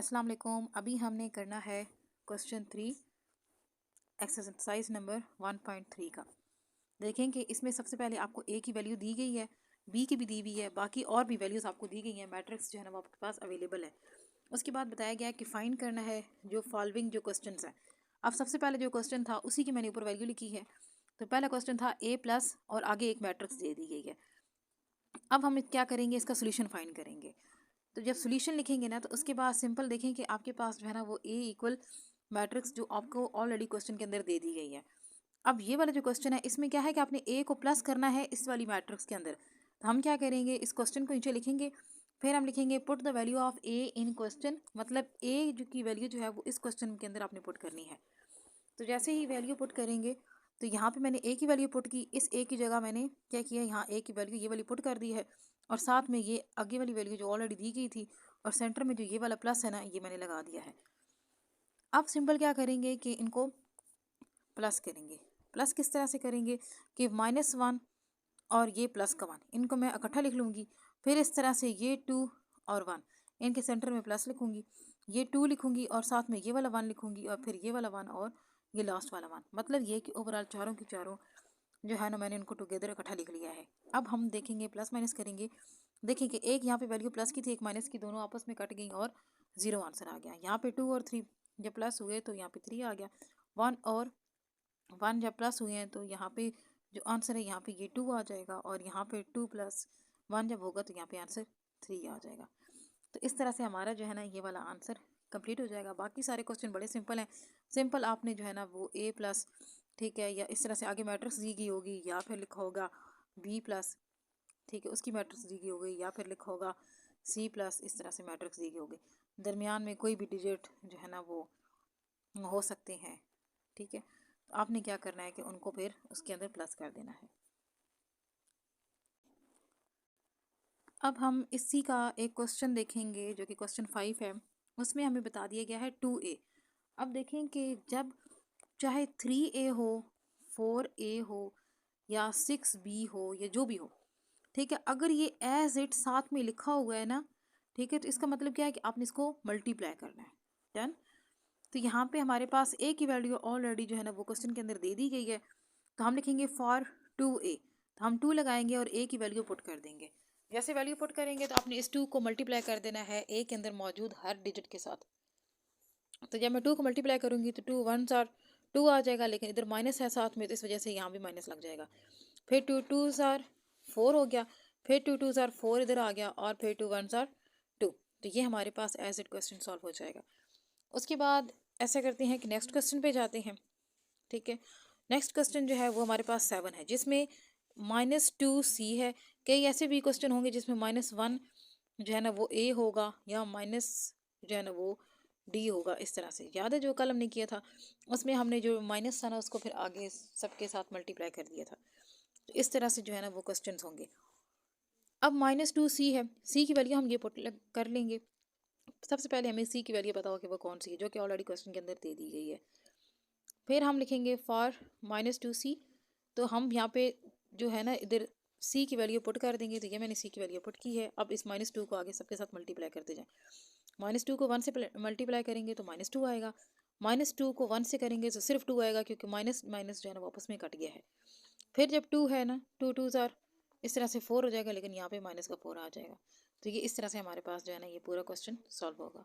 अस्सलाम वालेकुम। अभी हमने करना है क्वेश्चन 3 एक्सरसाइज नंबर 1.3 का। देखें कि इसमें सबसे पहले आपको ए की वैल्यू दी गई है, बी की भी दी हुई है, बाकी और भी वैल्यूज़ आपको दी गई हैं। मैट्रिक्स जो है ना वो आपके पास अवेलेबल है। उसके बाद बताया गया है कि फाइंड करना है जो फॉलोइंग जो क्वेश्चन हैं। अब सबसे पहले जो क्वेश्चन था उसी की मैंने ऊपर वैल्यू लिखी है। तो पहला क्वेश्चन था ए प्लस और आगे एक मैट्रिक्स दे दी गई है। अब हम क्या करेंगे, इसका सोल्यूशन फाइंड करेंगे। तो जब सोल्यूशन लिखेंगे ना तो उसके बाद सिंपल देखें कि आपके पास जो है ना वो ए इक्वल मैट्रिक्स जो आपको ऑलरेडी क्वेश्चन के अंदर दे दी गई है। अब ये वाला जो क्वेश्चन है इसमें क्या है कि आपने ए को प्लस करना है इस वाली मैट्रिक्स के अंदर। तो हम क्या करेंगे, इस क्वेश्चन को नीचे लिखेंगे, फिर हम लिखेंगे put the value of A in question, मतलब ए जो की वैल्यू जो है वो इस क्वेश्चन के अंदर आपने पुट करनी है। तो जैसे ही वैल्यू पुट करेंगे तो यहाँ पे मैंने ए की वैल्यू पुट की, इस ए की जगह मैंने क्या किया, यहाँ ए की वैल्यू ये वाली पुट कर दी है और साथ में ये आगे वाली वैल्यू जो ऑलरेडी दी गई थी और सेंटर में जो ये वाला प्लस है ना ये मैंने लगा दिया है। अब सिंपल क्या करेंगे कि इनको प्लस करेंगे। प्लस किस तरह से करेंगे कि -1 और ये प्लस का 1 इनको मैं इकट्ठा लिख लूँगी। फिर इस तरह से ये 2 और 1 इनके सेंटर में प्लस लिखूँगी, ये 2 लिखूँगी और साथ में ये वाला 1 लिखूँगी और फिर ये वाला 1 और ये लास्ट वाला 1। मतलब ये कि ओवरऑल चारों की चारों जो है ना मैंने इनको टुगेदर इकट्ठा लिख लिया है। अब हम देखेंगे प्लस माइनस करेंगे। देखिए कि एक यहाँ पे वैल्यू प्लस की थी, एक माइनस की, दोनों आपस में कट गई और 0 आंसर आ गया। यहाँ पे 2 और 3 जब प्लस हुए तो यहाँ पे 3 आ गया। 1 और 1 जब प्लस हुए हैं तो यहाँ पे जो आंसर है यहाँ पे ये 2 आ जाएगा और यहाँ पे 2 + 1 जब होगा तो यहाँ पे आंसर 3 आ जाएगा। तो इस तरह से हमारा जो है ना ये वाला आंसर कंप्लीट हो जाएगा। बाकी सारे क्वेश्चन बड़े सिंपल हैं। सिंपल आपने जो है ना वो ए प्लस, ठीक है, या इस तरह से आगे मैट्रिक्स दी गई होगी या फिर लिखा होगा बी प्लस, ठीक है, उसकी मैट्रिक्स दी गई होगी या फिर लिखा होगा सी प्लस, इस तरह से मैट्रिक्स दी गई होगी। दरमियान में कोई भी डिजिट जो है ना वो हो सकते हैं, ठीक है। तो आपने क्या करना है कि उनको फिर उसके अंदर प्लस कर देना है। अब हम इसी का एक क्वेश्चन देखेंगे जो कि क्वेश्चन 5 है। उसमें हमें बता दिया गया है 2a। अब देखें कि जब चाहे 3a हो, 4a हो या 6b हो या जो भी हो, ठीक है, अगर ये एज इट साथ में लिखा हुआ है ना, ठीक है, तो इसका मतलब क्या है कि आपने इसको मल्टीप्लाई करना है। डन। तो यहाँ पे हमारे पास a की वैल्यू ऑलरेडी जो है ना वो क्वेश्चन के अंदर दे दी गई है। तो हम लिखेंगे फॉर 2a, तो हम 2 लगाएंगे और a की वैल्यू पुट कर देंगे। जैसे वैल्यू पुट करेंगे तो आपने इस 2 को मल्टीप्लाई कर देना है a के अंदर मौजूद हर डिजिट के साथ। तो जब मैं 2 को मल्टीप्लाई करूंगी तो 2 1s आर 2 आ जाएगा, लेकिन इधर माइनस है साथ में तो इस वजह से यहाँ भी माइनस लग जाएगा। फिर 2 2s आर 4 हो गया, फिर 2 2s आर 4 इधर आ गया और फिर 2 1s आर 2। तो ये हमारे पास एज इट क्वेश्चन सॉल्व हो जाएगा। उसके बाद ऐसा करते हैं कि नेक्स्ट क्वेश्चन पे जाते हैं, ठीक है। नेक्स्ट क्वेश्चन जो है वो हमारे पास 7 है जिसमें -2c है। कई ऐसे भी क्वेश्चन होंगे जिसमें -1 जो है ना वो a होगा या माइनस जो है ना वो d होगा। इस तरह से याद है जो कल हमने किया था उसमें हमने जो माइनस था ना उसको फिर आगे सबके साथ मल्टीप्लाई कर दिया था। तो इस तरह से जो है ना वो क्वेश्चन होंगे। अब -2c है, c की वैल्यू हम ये पुट कर लेंगे। सबसे पहले हमें c की वैल्यू पता हो कि वो कौन सी है जो कि ऑलरेडी क्वेश्चन के अंदर दे दी गई है। फिर हम लिखेंगे फॉर -2c, तो हम यहाँ पे जो है ना इधर c की वैल्यू पुट कर देंगे। तो ये मैंने c की वैल्यू पुट की है। अब इस -2 को आगे सबके साथ मल्टीप्लाई करते जाएं। -2 को 1 से मल्टीप्लाई करेंगे तो -2 आएगा। -2 को 1 से करेंगे तो सिर्फ 2 आएगा क्योंकि माइनस माइनस जो है ना वापस में कट गया है। फिर जब 2 है ना 2 2s आर इस तरह से 4 हो जाएगा, लेकिन यहाँ पे माइनस का 4 आ जाएगा। तो ये इस तरह से हमारे पास जो है ना ये पूरा क्वेश्चन सॉल्व होगा।